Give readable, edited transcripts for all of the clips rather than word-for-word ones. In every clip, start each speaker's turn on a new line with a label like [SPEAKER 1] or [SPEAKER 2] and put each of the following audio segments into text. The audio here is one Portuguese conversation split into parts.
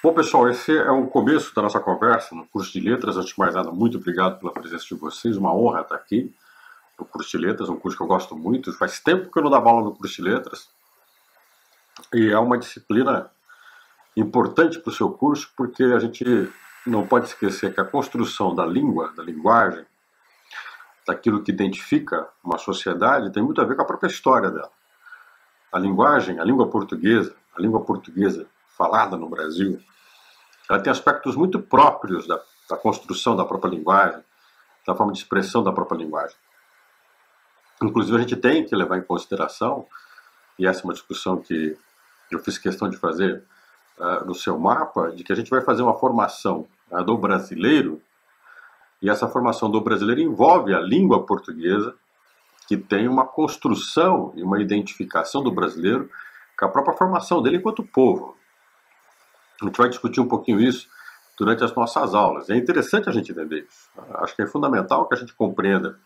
[SPEAKER 1] Bom, pessoal, esse é o começo da nossa conversa no curso de letras. Antes de mais nada, muito obrigado pela presença de vocês. Uma honra estar aqui no curso de letras, um curso que eu gosto muito. Faz tempo que eu não dava aula no curso de letras. E é uma disciplina importante para o seu curso, porque a gente não pode esquecer que a construção da língua, da linguagem, daquilo que identifica uma sociedade, tem muito a ver com a própria história dela. A linguagem, a língua portuguesa falada no Brasil, ela tem aspectos muito próprios da construção da própria linguagem, da forma de expressão da própria linguagem. Inclusive, a gente tem que levar em consideração, e essa é uma discussão que eu fiz questão de fazer no seu mapa, de que a gente vai fazer uma formação do brasileiro, e essa formação do brasileiro envolve a língua portuguesa, que tem uma construção e uma identificação do brasileiro com a própria formação dele enquanto povo. A gente vai discutir um pouquinho isso durante as nossas aulas. É interessante a gente entender isso. Acho que é fundamental que a gente compreenda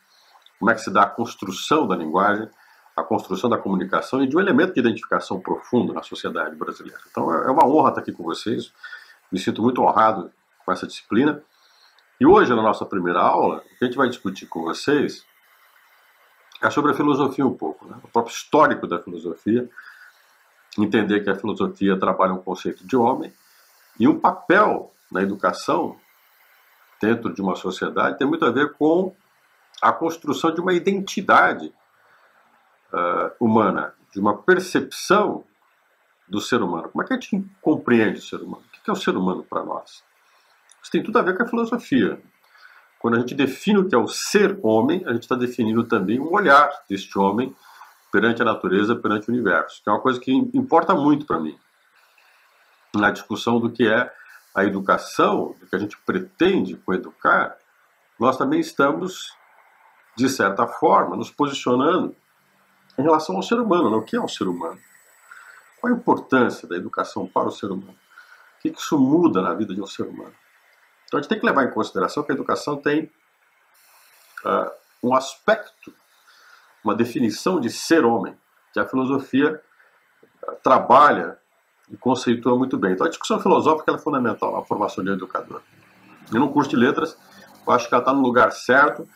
[SPEAKER 1] como é que se dá a construção da linguagem, a construção da comunicação e de um elemento de identificação profundo na sociedade brasileira. Então é uma honra estar aqui com vocês. Me sinto muito honrado com essa disciplina. E hoje, na nossa primeira aula, o que a gente vai discutir com vocês é sobre a filosofia um pouco, né? O próprio histórico da filosofia, entender que a filosofia trabalha um conceito de homem e um papel na educação dentro de uma sociedade tem muito a ver com a construção de uma identidade humana, de uma percepção do ser humano. Como é que a gente compreende o ser humano? O que é o ser humano para nós? Isso tem tudo a ver com a filosofia. Quando a gente define o que é o ser homem, a gente está definindo também um olhar deste homem perante a natureza, perante o universo, que é uma coisa que importa muito para mim na discussão do que é a educação, do que a gente pretende com educar. Nós também estamos, de certa forma, nos posicionando em relação ao ser humano, né? O que é o ser humano? Qual a importância da educação para o ser humano? O que isso muda na vida de um ser humano? Então a gente tem que levar em consideração que a educação tem um aspecto, uma definição de ser homem, que a filosofia trabalha e conceitua muito bem. Então a discussão filosófica é fundamental na formação de um educador. E no curso de letras, eu acho que ela está no lugar certo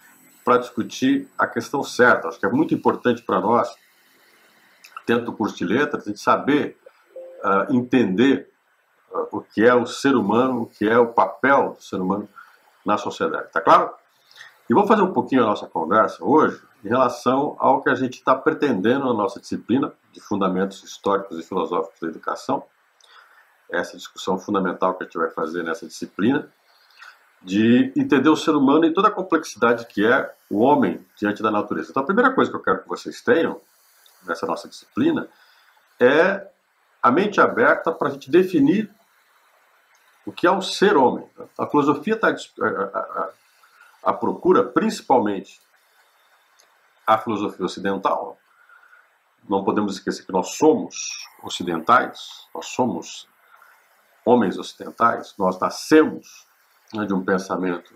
[SPEAKER 1] para discutir a questão certa. Acho que é muito importante para nós, dentro do curso de letras, a gente saber entender o que é o ser humano, o que é o papel do ser humano na sociedade. Tá claro? E vamos fazer um pouquinho a nossa conversa hoje em relação ao que a gente está pretendendo na nossa disciplina de fundamentos históricos e filosóficos da educação. Essa discussão fundamental que a gente vai fazer nessa disciplina, de entender o ser humano e toda a complexidade que é o homem diante da natureza. Então a primeira coisa que eu quero que vocês tenham nessa nossa disciplina é a mente aberta para a gente definir o que é o ser homem. A filosofia está à procura, principalmente a filosofia ocidental. Não podemos esquecer que nós somos ocidentais, nós somos homens ocidentais, nós nascemos de um pensamento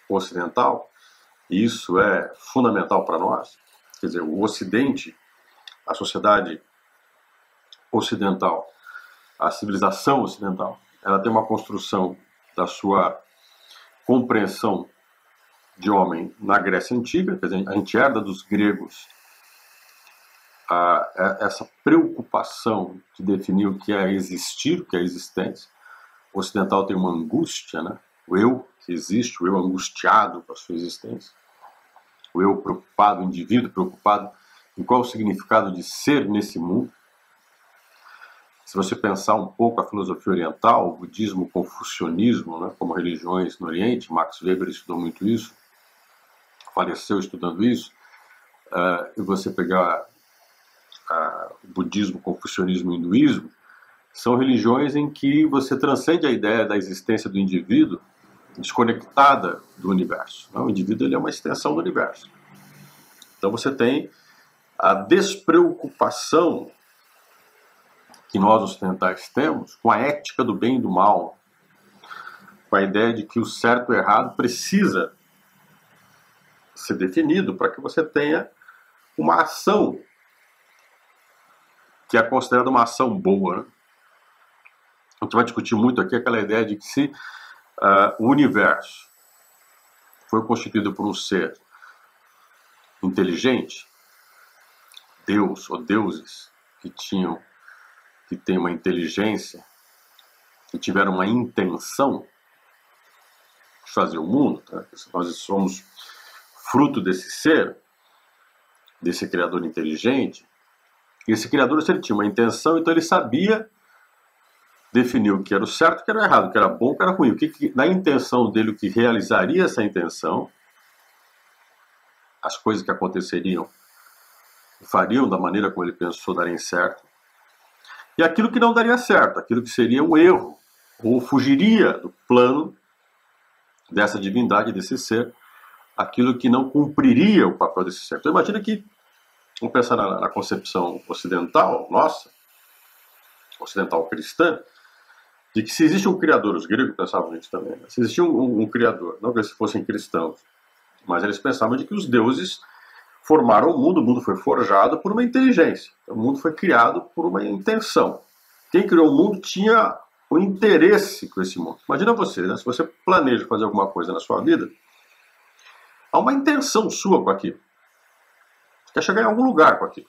[SPEAKER 1] ocidental, e isso é fundamental para nós. Quer dizer, o Ocidente, a sociedade ocidental, a civilização ocidental, ela tem uma construção da sua compreensão de homem na Grécia Antiga, quer dizer, a gente herda dos gregos essa preocupação de definir o que é existir, o que é existência. O ocidental tem uma angústia, né? O eu que existe, o eu angustiado com a sua existência, o eu preocupado, o indivíduo preocupado em qual é o significado de ser nesse mundo. Se você pensar um pouco a filosofia oriental, o budismo, o confucionismo, né, como religiões no Oriente, Max Weber estudou muito isso, faleceu estudando isso, e você pegar o budismo, o confucionismo e o hinduísmo, são religiões em que você transcende a ideia da existência do indivíduo desconectada do universo. O indivíduo ele é uma extensão do universo. Então você tem a despreocupação que nós ocidentais temos com a ética do bem e do mal, com a ideia de que o certo e o errado precisa ser definido para que você tenha uma ação que é considerada uma ação boa, né? a gente vai discutir muito aqui aquela ideia de que se o universo foi constituído por um ser inteligente, Deus ou deuses que têm uma inteligência, que tiveram uma intenção de fazer o mundo, tá? Nós somos fruto desse ser, desse criador inteligente, e esse criador, se ele tinha uma intenção, então ele sabia definir o que era o certo, o que era o errado, o que era bom, o que era ruim, na intenção dele, o que realizaria essa intenção, as coisas que aconteceriam, fariam da maneira como ele pensou darem certo, e aquilo que não daria certo, aquilo que seria um erro, ou fugiria do plano dessa divindade, desse ser, aquilo que não cumpriria o papel desse ser. Então imagina que, vamos pensar na concepção ocidental, nossa, ocidental cristã, de que se existe um criador, os gregos pensavam nisso também, né? Se existia um criador, não que eles fossem cristãos, mas eles pensavam de que os deuses formaram o mundo foi forjado por uma inteligência, o mundo foi criado por uma intenção. Quem criou o mundo tinha um interesse com esse mundo. Imagina você, né? Se você planeja fazer alguma coisa na sua vida, há uma intenção sua com aquilo. Você quer chegar em algum lugar com aquilo.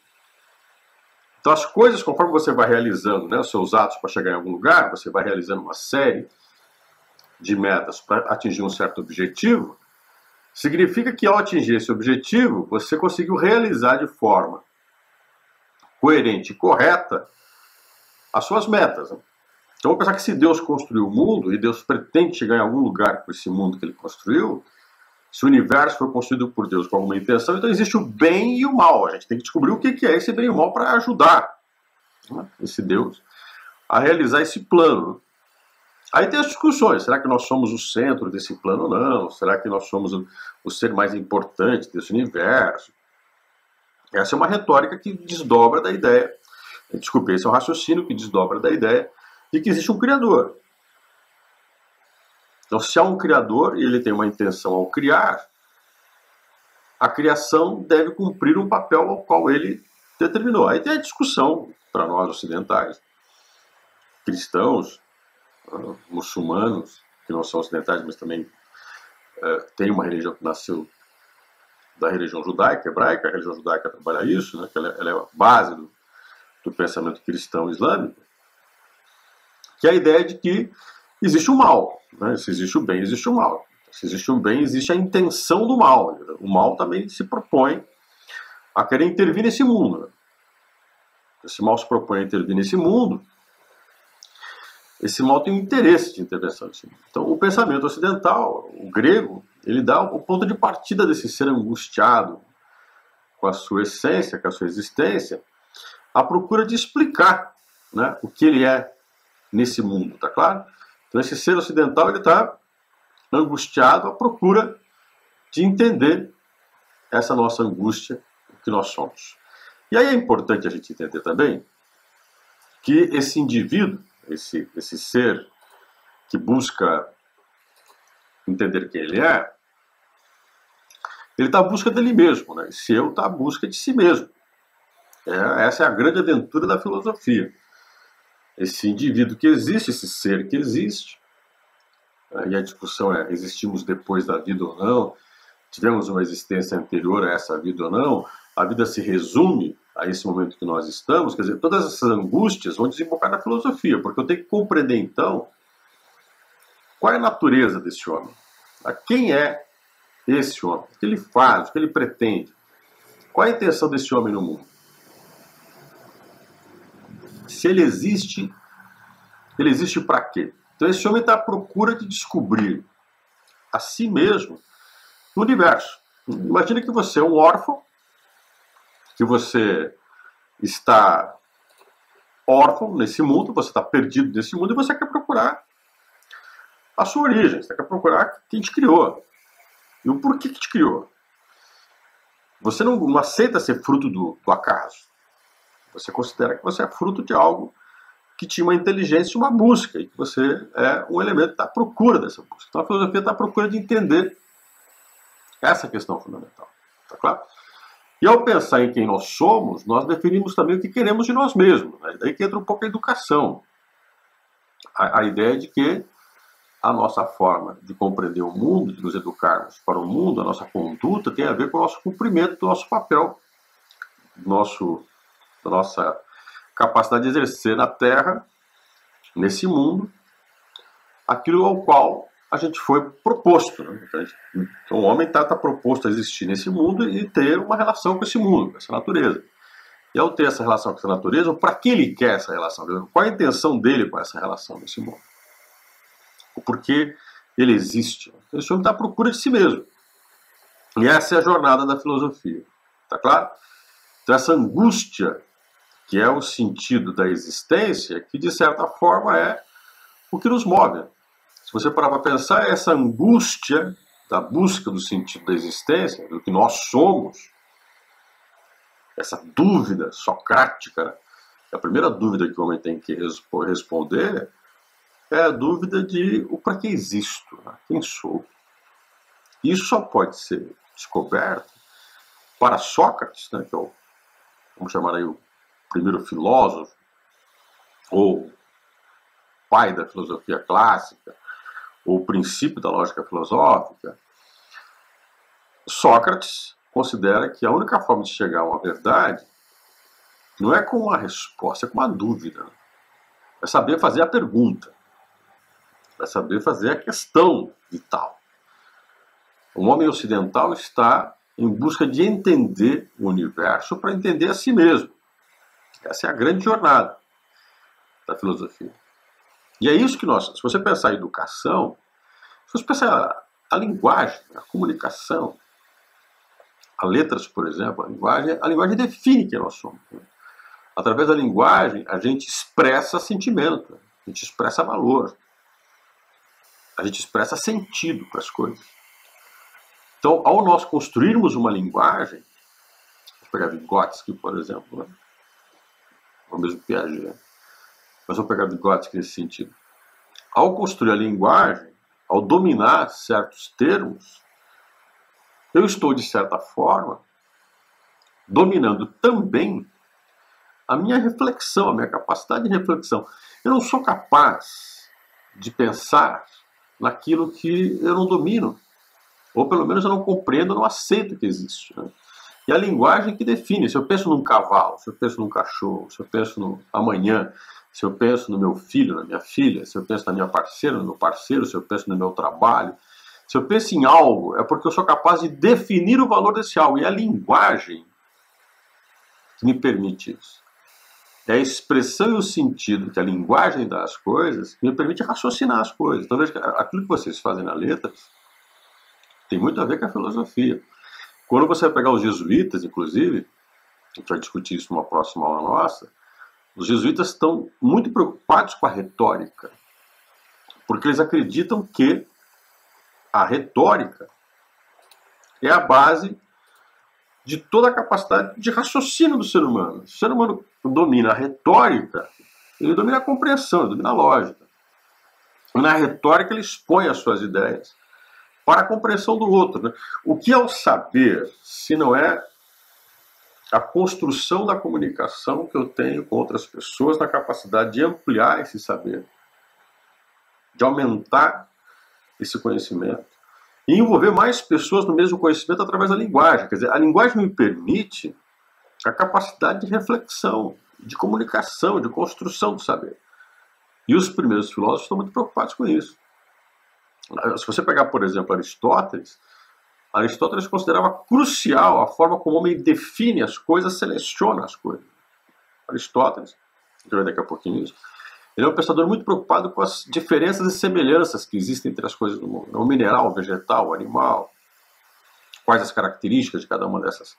[SPEAKER 1] Então as coisas, conforme você vai realizando, né, os seus atos para chegar em algum lugar, você vai realizando uma série de metas para atingir um certo objetivo, significa que ao atingir esse objetivo, você conseguiu realizar de forma coerente e correta as suas metas. Né? Então vamos pensar que se Deus construiu o mundo, e Deus pretende chegar em algum lugar com esse mundo que ele construiu, se o universo foi construído por Deus com alguma intenção, então existe o bem e o mal. A gente tem que descobrir o que é esse bem e o mal para ajudar, né, esse Deus a realizar esse plano. Aí tem as discussões, será que nós somos o centro desse plano ou não? Será que nós somos o ser mais importante desse universo? Essa é uma retórica que desdobra da ideia, desculpe, esse é um raciocínio que desdobra da ideia de que existe um Criador. Então, se há um Criador e ele tem uma intenção ao criar, a criação deve cumprir um papel ao qual ele determinou. Aí tem a discussão, para nós ocidentais, cristãos, muçulmanos, que não são ocidentais, mas também tem uma religião que nasceu da religião judaica, hebraica, a religião judaica trabalha isso, né, que ela é a base do pensamento cristão islâmico, que é a ideia de que existe o mal. Né? Se existe o bem, existe o mal. Se existe um bem, existe a intenção do mal. O mal também se propõe a querer intervir nesse mundo. Né? Esse mal se propõe a intervir nesse mundo. Esse mal tem um interesse de intervenção nesse mundo. Então, o pensamento ocidental, o grego, ele dá o ponto de partida desse ser angustiado com a sua essência, com a sua existência, à procura de explicar, né, o que ele é nesse mundo, tá claro? Então esse ser ocidental ele está angustiado à procura de entender essa nossa angústia, o que nós somos. E aí é importante a gente entender também que esse indivíduo, esse ser que busca entender quem ele está à busca dele mesmo, né? Esse eu está à busca de si mesmo. Essa é a grande aventura da filosofia. Esse indivíduo que existe, esse ser que existe, e a discussão é, existimos depois da vida ou não, tivemos uma existência anterior a essa vida ou não, a vida se resume a esse momento que nós estamos, quer dizer, todas essas angústias vão desembocar na filosofia, porque eu tenho que compreender então qual é a natureza desse homem, quem é esse homem, o que ele faz, o que ele pretende, qual é a intenção desse homem no mundo. Se ele existe para quê? Então esse homem está à procura de descobrir a si mesmo no universo. Imagina que você é um órfão, que você está órfão nesse mundo, você está perdido nesse mundo e você quer procurar a sua origem, você quer procurar quem te criou. E o porquê que te criou. Você não aceita ser fruto do acaso. Você considera que você é fruto de algo que tinha uma inteligência e uma busca, e que você é um elemento da procura dessa busca. Então a filosofia está à procura de entender essa questão fundamental. Tá claro? E ao pensar em quem nós somos, nós definimos também o que queremos de nós mesmos. Né? Daí que entra um pouco a educação. A ideia de que a nossa forma de compreender o mundo, de nos educarmos para o mundo, a nossa conduta, tem a ver com o nosso cumprimento do nosso papel, da nossa capacidade de exercer na Terra, nesse mundo, aquilo ao qual a gente foi proposto. Né? Então o homem está proposto a existir nesse mundo e ter uma relação com esse mundo, com essa natureza. E ao ter essa relação com essa natureza, para que ele quer essa relação? Qual a intenção dele com essa relação nesse mundo? O porquê ele existe? Esse homem está à procura de si mesmo. E essa é a jornada da filosofia. Tá claro? Então essa angústia, que é o sentido da existência, que de certa forma é o que nos move. Se você parar para pensar, essa angústia da busca do sentido da existência, do que nós somos, essa dúvida socrática, a primeira dúvida que o homem tem que responder é a dúvida de o para que existo, né? Quem sou. Isso só pode ser descoberto para Sócrates, né, que é o, vamos chamar aí o primeiro filósofo, ou pai da filosofia clássica, ou o princípio da lógica filosófica. Sócrates considera que a única forma de chegar a uma verdade não é com uma resposta, é com uma dúvida. É saber fazer a pergunta. É saber fazer a questão vital. O homem ocidental está em busca de entender o universo para entender a si mesmo. Essa é a grande jornada da filosofia. E é isso que se você pensar em educação, se você pensar a linguagem, a comunicação, a letras, por exemplo, a linguagem define quem nós somos. Através da linguagem, a gente expressa sentimento, a gente expressa valor, a gente expressa sentido para as coisas. Então, ao nós construirmos uma linguagem, vamos pegar Vygotsky, por exemplo, né? Ou mesmo Piaget, mas vamos pegar Vygotsky nesse sentido. Ao construir a linguagem, ao dominar certos termos, eu estou, de certa forma, dominando também a minha reflexão, a minha capacidade de reflexão. Eu não sou capaz de pensar naquilo que eu não domino, ou pelo menos eu não compreendo, eu não aceito que existe. Né? E a linguagem que define. Se eu penso num cavalo, se eu penso num cachorro, se eu penso no amanhã, se eu penso no meu filho, na minha filha, se eu penso na minha parceira, no meu parceiro, se eu penso no meu trabalho, se eu penso em algo, é porque eu sou capaz de definir o valor desse algo. E a linguagem que me permite isso. É a expressão e o sentido que a linguagem dá às coisas que me permite raciocinar as coisas. Então, veja que aquilo que vocês fazem na letras tem muito a ver com a filosofia. Quando você vai pegar os jesuítas, inclusive, a gente vai discutir isso numa próxima aula nossa, os jesuítas estão muito preocupados com a retórica, porque eles acreditam que a retórica é a base de toda a capacidade de raciocínio do ser humano. Se o ser humano domina a retórica, ele domina a compreensão, ele domina a lógica. E na retórica ele expõe as suas ideias para a compreensão do outro. Né? O que é o saber, se não é a construção da comunicação que eu tenho com outras pessoas, na capacidade de ampliar esse saber, de aumentar esse conhecimento, e envolver mais pessoas no mesmo conhecimento através da linguagem. Quer dizer, a linguagem me permite a capacidade de reflexão, de comunicação, de construção do saber. E os primeiros filósofos estão muito preocupados com isso. Se você pegar, por exemplo, Aristóteles considerava crucial a forma como o homem define as coisas, seleciona as coisas. Aristóteles, a gente vai daqui a pouquinho isso, ele é um pensador muito preocupado com as diferenças e semelhanças que existem entre as coisas do mundo. O mineral, o vegetal, o animal, quais as características de cada uma dessas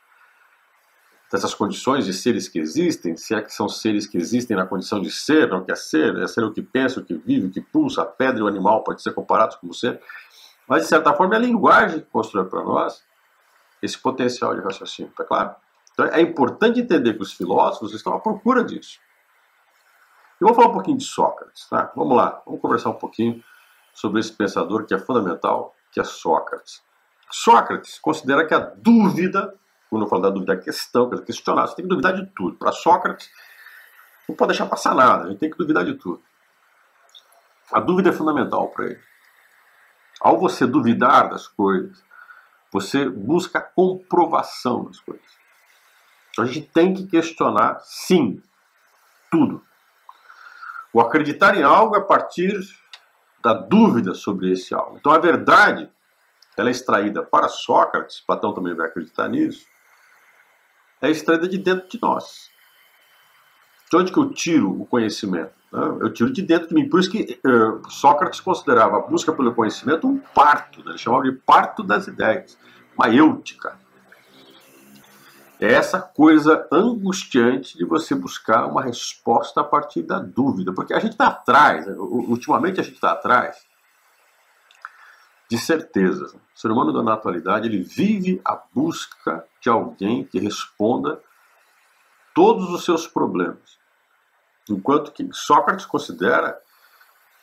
[SPEAKER 1] condições de seres que existem, se é que são seres que existem na condição de ser, não quer ser, é ser o que pensa, o que vive, o que pulsa, a pedra e o animal pode ser comparados como ser, mas de certa forma é a linguagem que constrói para nós esse potencial de raciocínio, tá claro? Então é importante entender que os filósofos estão à procura disso. Eu vou falar um pouquinho de Sócrates, tá? Vamos lá, vamos conversar um pouquinho sobre esse pensador que é fundamental, que é Sócrates. Sócrates considera que a dúvida, quando eu falo da dúvida, a questão, quer dizer, questionar, você tem que duvidar de tudo. Para Sócrates, não pode deixar passar nada, a gente tem que duvidar de tudo. A dúvida é fundamental para ele. Ao você duvidar das coisas, você busca a comprovação das coisas. Então a gente tem que questionar, sim, tudo. O acreditar em algo é a partir da dúvida sobre esse algo. Então a verdade, ela é extraída para Sócrates, Platão também vai acreditar nisso, é extraída de dentro de nós. De onde que eu tiro o conhecimento? Eu tiro de dentro de mim. Por isso que Sócrates considerava a busca pelo conhecimento um parto, né? Ele chamava de parto das ideias, maiêutica. É essa coisa angustiante de você buscar uma resposta a partir da dúvida. Porque a gente está atrás, ultimamente a gente está atrás de certezas. O ser humano na atualidade, ele vive a busca de alguém que responda todos os seus problemas. Enquanto que Sócrates considera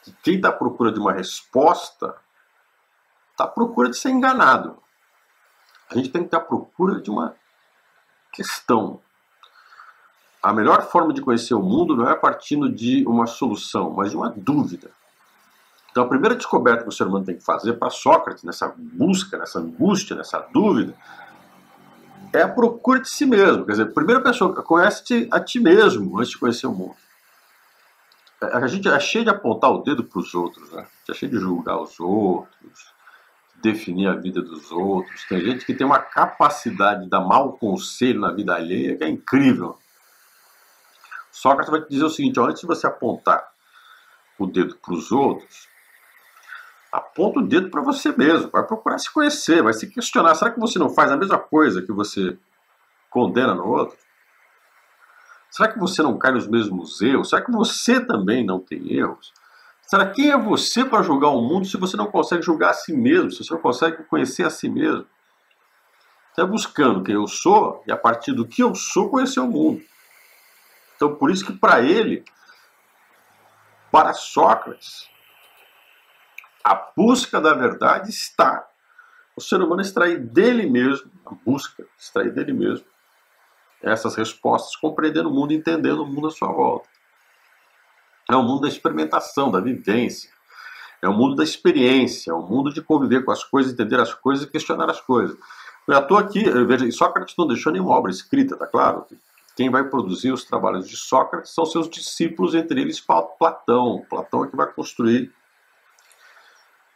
[SPEAKER 1] que quem está à procura de uma resposta está à procura de ser enganado. A gente tem que estar à procura de uma questão. A melhor forma de conhecer o mundo não é partindo de uma solução, mas de uma dúvida. Então a primeira descoberta que o ser humano tem que fazer para Sócrates, nessa busca, nessa angústia, nessa dúvida, é a procura de si mesmo. Quer dizer, a primeira pessoa conhece a ti mesmo antes de conhecer o mundo. A gente é cheio de apontar o dedo para os outros, né? A gente é cheio de julgar os outros, definir a vida dos outros. Tem gente que tem uma capacidade de dar mau conselho na vida alheia que é incrível. Sócrates vai te dizer o seguinte: ó, antes de você apontar o dedo para os outros, aponta o dedo para você mesmo, vai procurar se conhecer, vai se questionar. Será que você não faz a mesma coisa que você condena no outro? Será que você não cai nos mesmos erros? Será que você também não tem erros? Será que quem é você para julgar o mundo se você não consegue julgar a si mesmo, se você não consegue conhecer a si mesmo? Você está buscando quem eu sou e a partir do que eu sou conhecer o mundo. Então por isso que para ele, para Sócrates, a busca da verdade está o ser humano extrair dele mesmo, a busca, extrair dele mesmo essas respostas, compreendendo o mundo, entendendo o mundo à sua volta. É o mundo da experimentação, da vivência. É o mundo da experiência, é o mundo de conviver com as coisas, entender as coisas e questionar as coisas. Eu estou aqui, veja, Sócrates não deixou nenhuma obra escrita, tá claro? Quem vai produzir os trabalhos de Sócrates são seus discípulos, entre eles Platão. Platão é que vai construir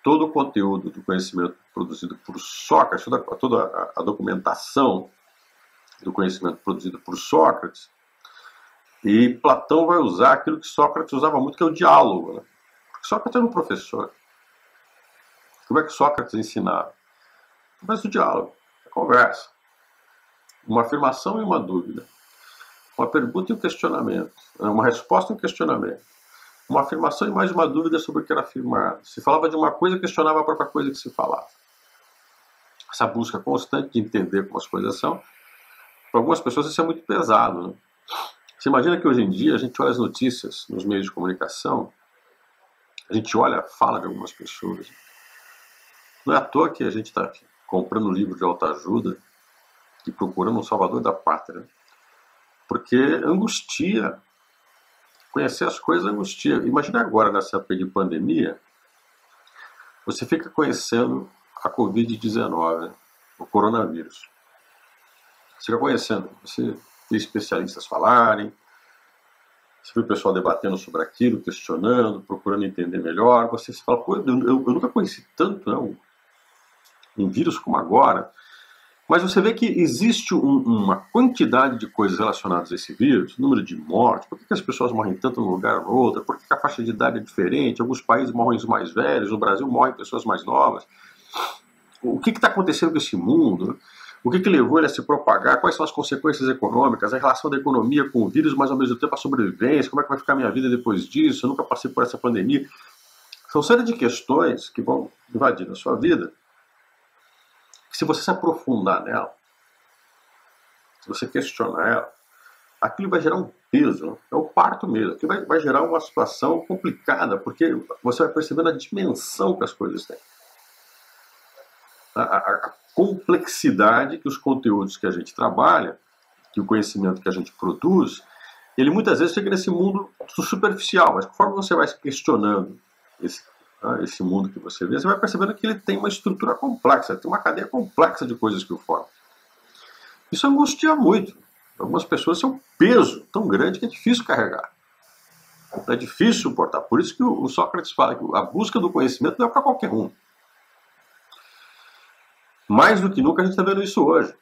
[SPEAKER 1] todo o conteúdo do conhecimento produzido por Sócrates, toda a documentação do conhecimento produzido por Sócrates, e Platão vai usar aquilo que Sócrates usava muito, que é o diálogo. Né? Porque Sócrates era um professor. Como é que Sócrates ensinava? Através do diálogo, a conversa. Uma afirmação e uma dúvida. Uma pergunta e um questionamento. Uma resposta e um questionamento. Uma afirmação e mais uma dúvida sobre o que era afirmado. Se falava de uma coisa, questionava a própria coisa que se falava. Essa busca constante de entender como as coisas são. Para algumas pessoas isso é muito pesado. Né? Você imagina que hoje em dia a gente olha as notícias nos meios de comunicação, a gente olha a fala de algumas pessoas. Não é à toa que a gente está comprando livro de autoajuda e procurando um salvador da pátria. Porque angustia. Conhecer as coisas angustia. Imagina agora, nessa época de pandemia, você fica conhecendo a Covid-19, o coronavírus. Você fica conhecendo, você vê especialistas falarem, você vê o pessoal debatendo sobre aquilo, questionando, procurando entender melhor. Você se fala, pô, eu nunca conheci tanto, não, um vírus como agora. Mas você vê que existe uma quantidade de coisas relacionadas a esse vírus, número de mortes, por que as pessoas morrem tanto num lugar ou no outro, por que a faixa de idade é diferente, alguns países morrem os mais velhos, no Brasil morrem pessoas mais novas. O que está acontecendo com esse mundo? O que levou ele a se propagar? Quais são as consequências econômicas? A relação da economia com o vírus, mas ao mesmo tempo a sobrevivência? Como é que vai ficar a minha vida depois disso? Eu nunca passei por essa pandemia. São série de questões que vão invadir a sua vida. Se você se aprofundar nela, se você questionar ela, aquilo vai gerar um peso, né? É o parto mesmo. Aquilo vai gerar uma situação complicada, porque você vai percebendo a dimensão que as coisas têm. A complexidade que os conteúdos que a gente trabalha, que o conhecimento que a gente produz, ele muitas vezes fica nesse mundo superficial, mas conforme você vai se questionando esse mundo que você vê, você vai percebendo que ele tem uma estrutura complexa, tem uma cadeia complexa de coisas que o formam. Isso angustia muito. Algumas pessoas têm um peso tão grande que é difícil carregar. É difícil suportar. Por isso que o Sócrates fala que a busca do conhecimento não é para qualquer um. Mais do que nunca a gente está vendo isso hoje.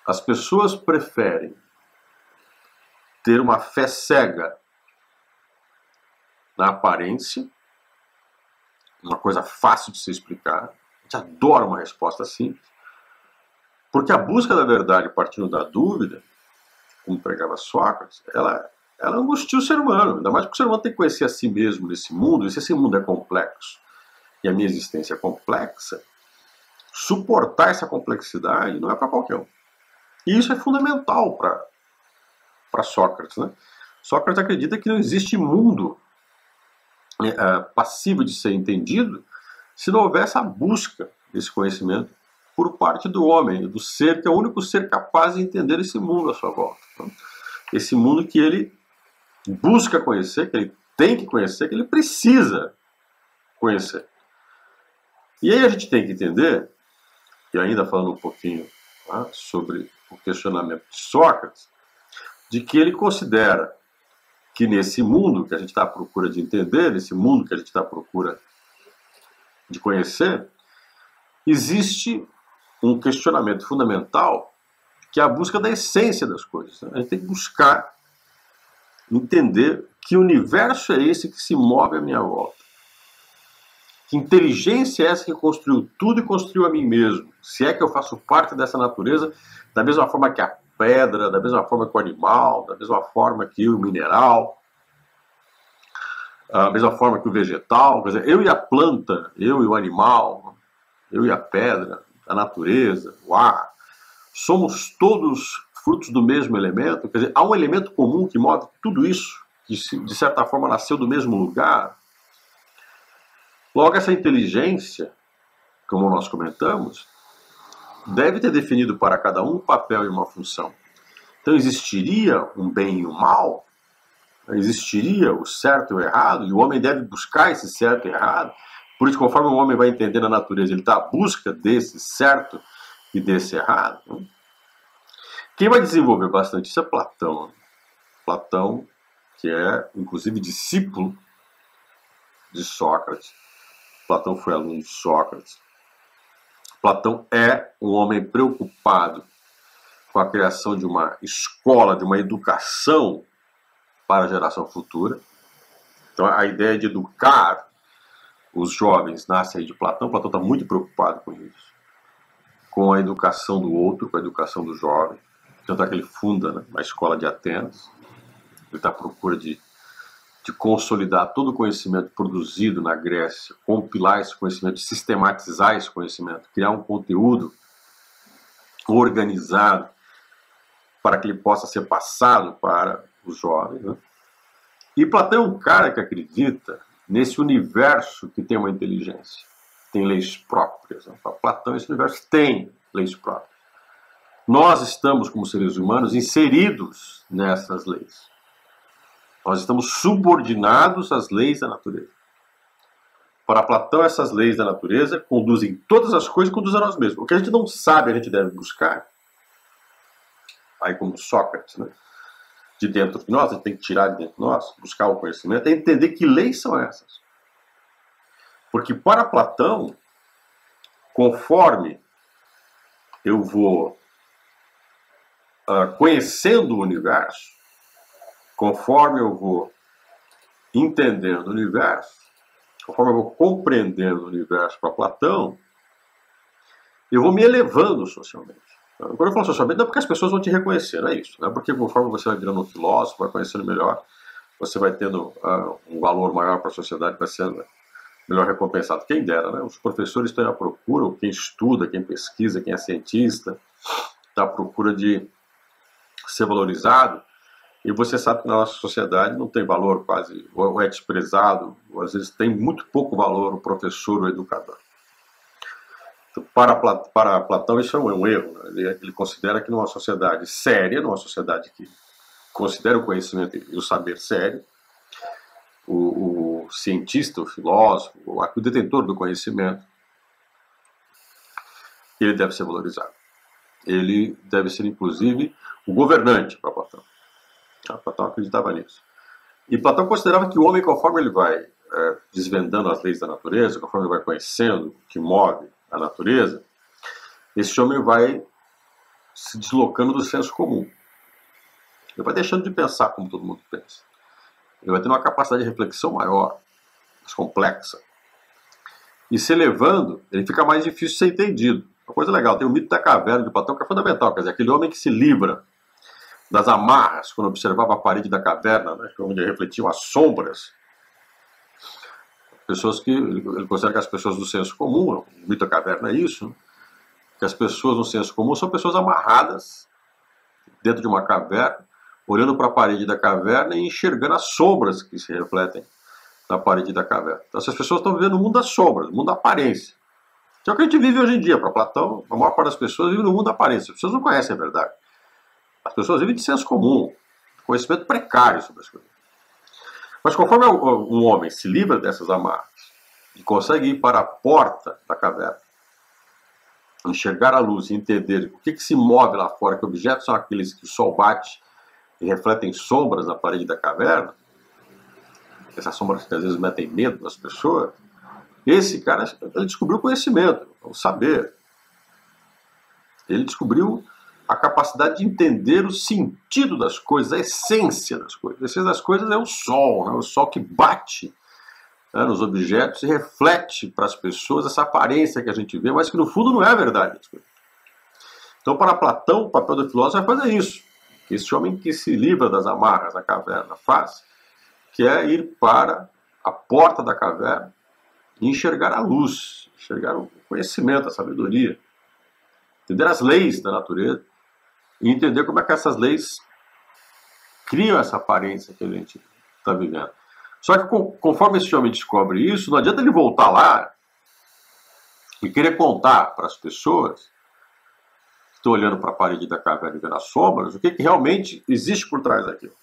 [SPEAKER 1] As pessoas preferem ter uma fé cega na aparência, uma coisa fácil de se explicar. A gente adora uma resposta simples. Porque a busca da verdade partindo da dúvida, como pregava Sócrates, ela angustia o ser humano. Ainda mais porque o ser humano tem que conhecer a si mesmo nesse mundo, e se esse mundo é complexo e a minha existência é complexa, suportar essa complexidade não é para qualquer um. E isso é fundamental para Sócrates, né? Sócrates acredita que não existe mundo passível de ser entendido se não houvesse a busca desse conhecimento por parte do homem, do ser, que é o único ser capaz de entender esse mundo à sua volta. Então, esse mundo que ele busca conhecer, que ele tem que conhecer, que ele precisa conhecer. E aí a gente tem que entender, e ainda falando um pouquinho sobre o questionamento de Sócrates, de que ele considera que nesse mundo que a gente está à procura de entender, nesse mundo que a gente está à procura de conhecer, existe um questionamento fundamental que é a busca da essência das coisas. A gente tem que buscar entender que universo é esse que se move à minha volta. Que inteligência é essa que construiu tudo e construiu a mim mesmo? Se é que eu faço parte dessa natureza, da mesma forma que a pedra, da mesma forma que o animal, da mesma forma que o mineral, da mesma forma que o vegetal. Quer dizer, eu e a planta, eu e o animal, eu e a pedra, a natureza, o ar, somos todos frutos do mesmo elemento. Quer dizer, há um elemento comum que move tudo isso, que de certa forma nasceu do mesmo lugar. Logo, essa inteligência, como nós comentamos, deve ter definido para cada um papel e uma função. Então existiria um bem e um mal, existiria o certo e o errado, e o homem deve buscar esse certo e errado. Por isso, conforme o homem vai entendendo a natureza, ele está à busca desse certo e desse errado. Quem vai desenvolver bastante isso é Platão. Platão, que é, inclusive, discípulo de Sócrates. Platão foi aluno de Sócrates. Platão é um homem preocupado com a criação de uma escola, de uma educação para a geração futura. Então, a ideia de educar os jovens nasce aí de Platão. Platão está muito preocupado com isso, com a educação do outro, com a educação do jovem. Tanto é que ele funda a escola de Atenas. Ele está à procura de consolidar todo o conhecimento produzido na Grécia, compilar esse conhecimento, sistematizar esse conhecimento, criar um conteúdo organizado para que ele possa ser passado para os jovens. Né? E Platão é um cara que acredita nesse universo que tem uma inteligência, tem leis próprias. Né? Para Platão, esse universo tem leis próprias. Nós estamos, como seres humanos, inseridos nessas leis. Nós estamos subordinados às leis da natureza. Para Platão, essas leis da natureza conduzem todas as coisas, conduzem a nós mesmos. O que a gente não sabe, a gente deve buscar. Aí, como Sócrates, né? De dentro de nós, a gente tem que tirar de dentro de nós, buscar o conhecimento, é entender que leis são essas. Porque para Platão, conforme eu vou conhecendo o universo, conforme eu vou entendendo o universo, conforme eu vou compreendendo o universo para Platão, eu vou me elevando socialmente. Quando eu falo socialmente, não é porque as pessoas vão te reconhecer, não é isso. Não é porque conforme você vai virando um filósofo, vai conhecendo melhor, você vai tendo um valor maior para a sociedade, vai sendo melhor recompensado. Quem dera, né? Os professores estão à procura, ou quem estuda, quem pesquisa, quem é cientista, está à procura de ser valorizado. E você sabe que na nossa sociedade não tem valor quase, ou é desprezado, ou às vezes tem muito pouco valor o professor ou o educador. Então, para Platão isso é um erro. Né? Ele considera que numa sociedade séria, numa sociedade que considera o conhecimento e o saber sério, o cientista, o filósofo, o detentor do conhecimento, ele deve ser valorizado. Ele deve ser, inclusive, o governante para Platão. Platão acreditava nisso. E Platão considerava que o homem, conforme ele vai desvendando as leis da natureza, conforme ele vai conhecendo o que move a natureza, esse homem vai se deslocando do senso comum. Ele vai deixando de pensar como todo mundo pensa. Ele vai tendo uma capacidade de reflexão maior, mais complexa. E se elevando, ele fica mais difícil de ser entendido. Uma coisa legal, tem o mito da caverna de Platão que é fundamental, quer dizer, aquele homem que se livra das amarras quando observava a parede da caverna, né, onde refletiam as sombras. Pessoas que ele considera que as pessoas do senso comum, o mito da caverna é isso, né, que as pessoas no senso comum são pessoas amarradas dentro de uma caverna, olhando para a parede da caverna e enxergando as sombras que se refletem na parede da caverna. Então essas pessoas estão vivendo no mundo das sombras, no mundo da aparência. Que é o que a gente vive hoje em dia. Para Platão, a maior parte das pessoas vive no mundo da aparência. As pessoas não conhecem a verdade. As pessoas vivem de senso comum, conhecimento precário sobre as coisas. Mas conforme um homem se livra dessas amarras e consegue ir para a porta da caverna, enxergar a luz e entender o que se move lá fora, que objetos são aqueles que o sol bate e refletem sombras na parede da caverna, essas sombras que às vezes metem medo nas pessoas, esse cara, ele descobriu o conhecimento, o saber. Ele descobriu a capacidade de entender o sentido das coisas, a essência das coisas. A essência das coisas é o sol, né? O sol que bate, né, nos objetos e reflete para as pessoas essa aparência que a gente vê, mas que no fundo não é a verdade. Então, para Platão, o papel do filósofo é fazer isso. Esse homem que se livra das amarras da caverna faz, que é ir para a porta da caverna e enxergar a luz, enxergar o conhecimento, a sabedoria, entender as leis da natureza e entender como é que essas leis criam essa aparência que a gente está vivendo. Só que conforme esse homem descobre isso, não adianta ele voltar lá e querer contar para as pessoas que estão olhando para a parede da caverna e vendo as sombras, o que realmente existe por trás daquilo.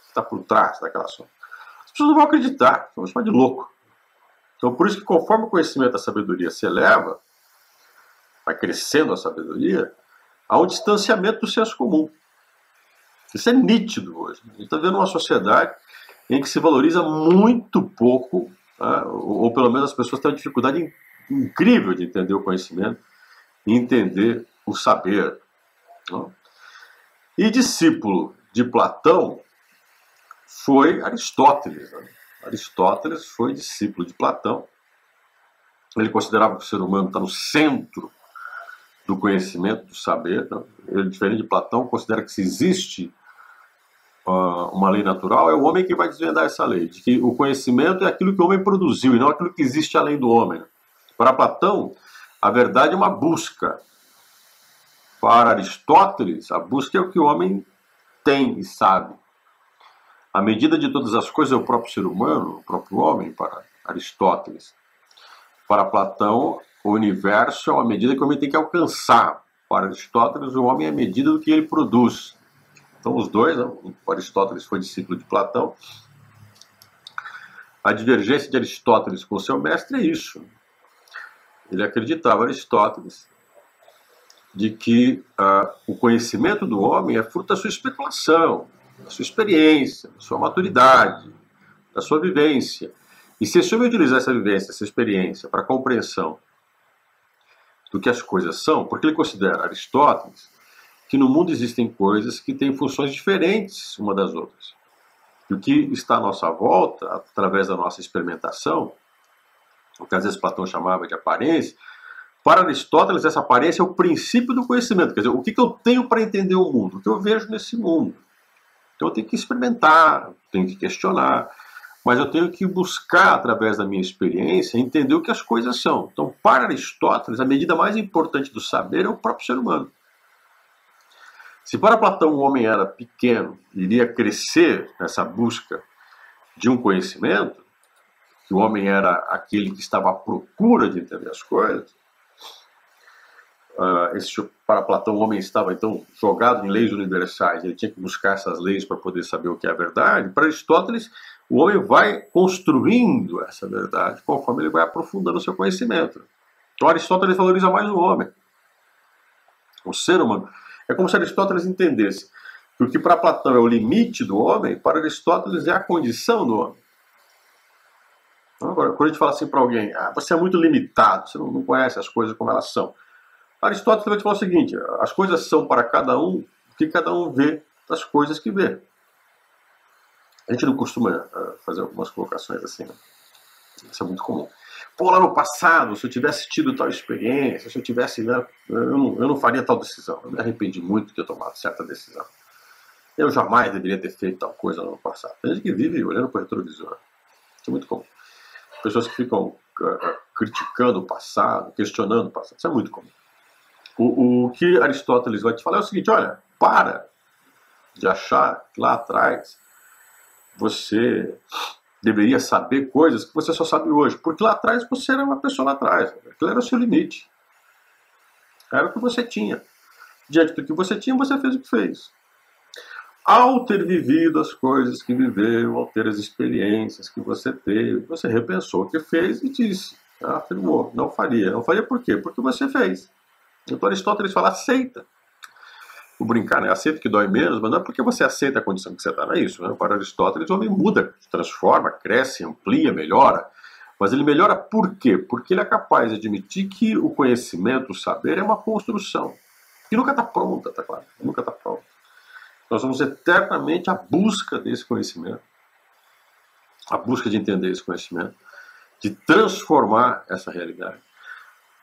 [SPEAKER 1] Está por trás daquela sombra. As pessoas não vão acreditar, vão chamar de louco. Então, por isso que conforme o conhecimento da sabedoria se eleva, vai crescendo a sabedoria, há um distanciamento do senso comum. Isso é nítido hoje. A gente está vendo uma sociedade em que se valoriza muito pouco, né, ou pelo menos as pessoas têm uma dificuldade incrível de entender o conhecimento e entender o saber. Né? E discípulo de Platão foi Aristóteles. Né? Aristóteles foi discípulo de Platão. Ele considerava que o ser humano está no centro do conhecimento, do saber. Né? Ele, diferente de Platão, considera que se existe uma lei natural, é o homem que vai desvendar essa lei, de que o conhecimento é aquilo que o homem produziu e não aquilo que existe além do homem. Para Platão, a verdade é uma busca. Para Aristóteles, a busca é o que o homem tem e sabe. A medida de todas as coisas é o próprio ser humano, o próprio homem, para Aristóteles. Para Platão, o universo é uma medida que o homem tem que alcançar. Para Aristóteles, o homem é a medida do que ele produz. Então, os dois, né? Aristóteles foi discípulo de Platão. A divergência de Aristóteles com seu mestre é isso. Ele acreditava, Aristóteles, de que o conhecimento do homem é fruto da sua especulação, da sua experiência, da sua maturidade, da sua vivência. E se esse homem utilizar essa vivência, essa experiência, para a compreensão do que as coisas são, porque ele considera, Aristóteles, que no mundo existem coisas que têm funções diferentes uma das outras. E o que está à nossa volta, através da nossa experimentação, o que às vezes Platão chamava de aparência, para Aristóteles essa aparência é o princípio do conhecimento. Quer dizer, o que eu tenho para entender o mundo? O que eu vejo nesse mundo? Então eu tenho que experimentar, tenho que questionar, mas eu tenho que buscar, através da minha experiência, entender o que as coisas são. Então, para Aristóteles, a medida mais importante do saber é o próprio ser humano. Se para Platão o homem era pequeno, iria crescer nessa busca de um conhecimento, que o homem era aquele que estava à procura de entender as coisas, para Platão o homem estava então jogado em leis universais, ele tinha que buscar essas leis para poder saber o que é a verdade. Para Aristóteles, O homem vai construindo essa verdade conforme ele vai aprofundando o seu conhecimento. Então Aristóteles valoriza mais o homem. O ser humano. É como se Aristóteles entendesse que o que para Platão é o limite do homem, para Aristóteles é a condição do homem. Então, agora, quando a gente fala assim para alguém, você é muito limitado, você não conhece as coisas como elas são. Aristóteles vai te falar o seguinte, as coisas são para cada um o que cada um vê das coisas que vê. A gente não costuma fazer algumas colocações assim, né? Isso é muito comum. Pô, lá no passado, se eu tivesse tido tal experiência, se eu tivesse, né, eu não faria tal decisão. Eu me arrependi muito de ter tomado certa decisão. Eu jamais deveria ter feito tal coisa no passado. Tem gente que vive olhando para o retrovisor. Isso é muito comum. Pessoas que ficam criticando o passado, questionando o passado. Isso é muito comum. O que Aristóteles vai te falar é o seguinte, olha, para de achar que lá atrás você deveria saber coisas que você só sabe hoje. Porque lá atrás você era uma pessoa lá atrás. Aquilo era o seu limite. Era o que você tinha. Diante do que você tinha, você fez o que fez. Ao ter vivido as coisas que viveu, ao ter as experiências que você teve, você repensou o que fez e disse, afirmou, não faria. Não faria por quê? Porque você fez. Então Aristóteles fala, aceita. O brincar, né? Aceita que dói menos, mas não é porque você aceita a condição que você está, não é isso. Né? Para Aristóteles, o homem muda, se transforma, cresce, amplia, melhora. Mas ele melhora por quê? Porque ele é capaz de admitir que o conhecimento, o saber, é uma construção. Que nunca está pronta, tá claro? Nunca está pronta. Nós vamos eternamente à busca desse conhecimento, à busca de entender esse conhecimento, de transformar essa realidade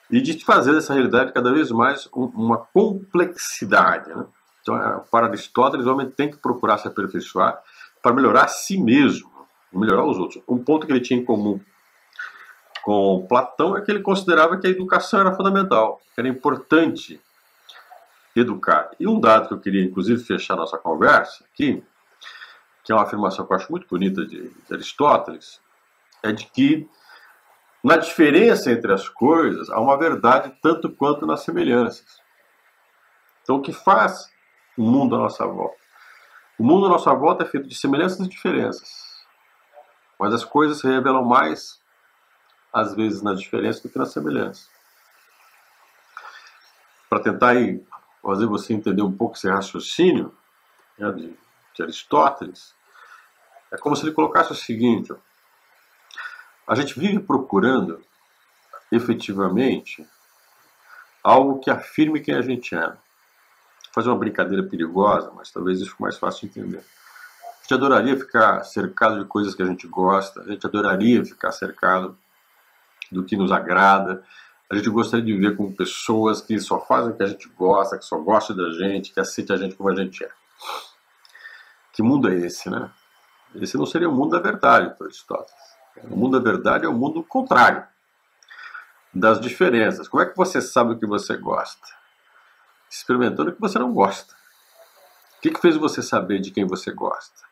[SPEAKER 1] e de fazer dessa realidade cada vez mais uma complexidade. Né? Então, para Aristóteles, o homem tem que procurar se aperfeiçoar para melhorar a si mesmo, melhorar os outros. Um ponto que ele tinha em comum com Platão é que ele considerava que a educação era fundamental, que era importante educar. E um dado que eu queria, inclusive, fechar nossa conversa aqui, que é uma afirmação que eu acho muito bonita de Aristóteles, é de que na diferença entre as coisas há uma verdade tanto quanto nas semelhanças. Então, o que faz o mundo à nossa volta? O mundo à nossa volta é feito de semelhanças e diferenças. Mas as coisas se revelam mais, às vezes, na diferença do que na semelhança. Para tentar aí fazer você entender um pouco esse raciocínio, né, de Aristóteles, é como se ele colocasse o seguinte, ó, a gente vive procurando, efetivamente, algo que afirme quem a gente é. Vou fazer uma brincadeira perigosa, mas talvez isso fique mais fácil de entender. A gente adoraria ficar cercado de coisas que a gente gosta, a gente adoraria ficar cercado do que nos agrada, a gente gostaria de viver com pessoas que só fazem o que a gente gosta, que só gostam da gente, que aceitam a gente como a gente é. Que mundo é esse, né? Esse não seria o mundo da verdade, para Aristóteles. O mundo da verdade é o mundo contrário, das diferenças. Como é que você sabe o que você gosta? Experimentando o que você não gosta. O que fez você saber de quem você gosta?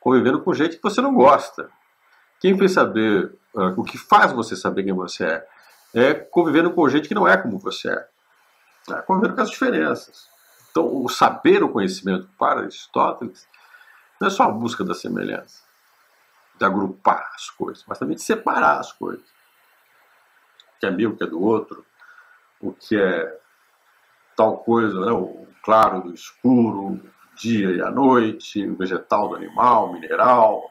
[SPEAKER 1] Convivendo com gente que você não gosta. Quem fez saber, o que faz você saber quem você é convivendo com gente que não é como você é. Convivendo com as diferenças. Então, o saber, o conhecimento para Aristóteles não é só a busca da semelhança, de agrupar as coisas, mas também de separar as coisas. O que é meu, o que é do outro, o que é tal coisa, né? O claro do escuro, o dia e a noite, o vegetal do animal, o mineral,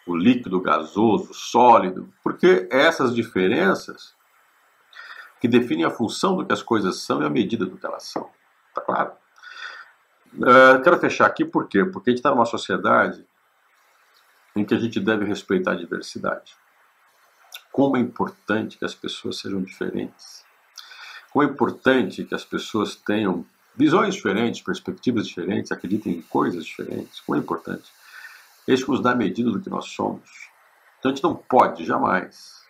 [SPEAKER 1] o líquido, o gasoso, o sólido, porque essas diferenças que definem a função do que as coisas são e a medida do que elas são. Tá claro? Quero fechar aqui por quê? Porque a gente está numa sociedade em que a gente deve respeitar a diversidade. Como é importante que as pessoas sejam diferentes. Como é importante que as pessoas tenham visões diferentes, perspectivas diferentes, acreditem em coisas diferentes. Como é importante. Isso nos dá a medida do que nós somos. Então a gente não pode jamais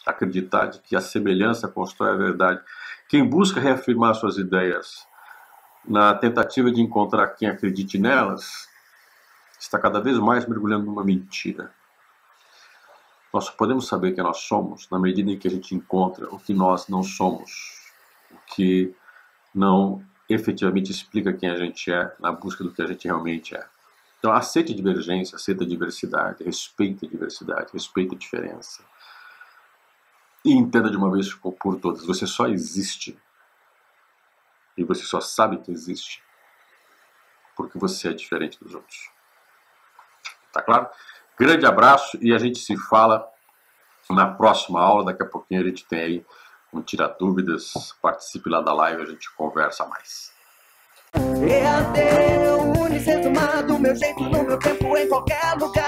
[SPEAKER 1] acreditar de que a semelhança constrói a verdade. Quem busca reafirmar suas ideias na tentativa de encontrar quem acredite nelas, está cada vez mais mergulhando numa mentira. Nós só podemos saber quem nós somos na medida em que a gente encontra o que nós não somos, o que não efetivamente explica quem a gente é na busca do que a gente realmente é. Então, aceite a divergência, aceite a diversidade, respeite a diferença. E entenda de uma vez por todas, você só existe. E você só sabe que existe porque você é diferente dos outros. Tá claro? Grande abraço e a gente se fala na próxima aula. Daqui a pouquinho a gente tem aí um Tira Dúvidas. Participe lá da live, a gente conversa mais.
[SPEAKER 2] EAD, Unicentro, do meu jeito, no meu tempo, em qualquer lugar.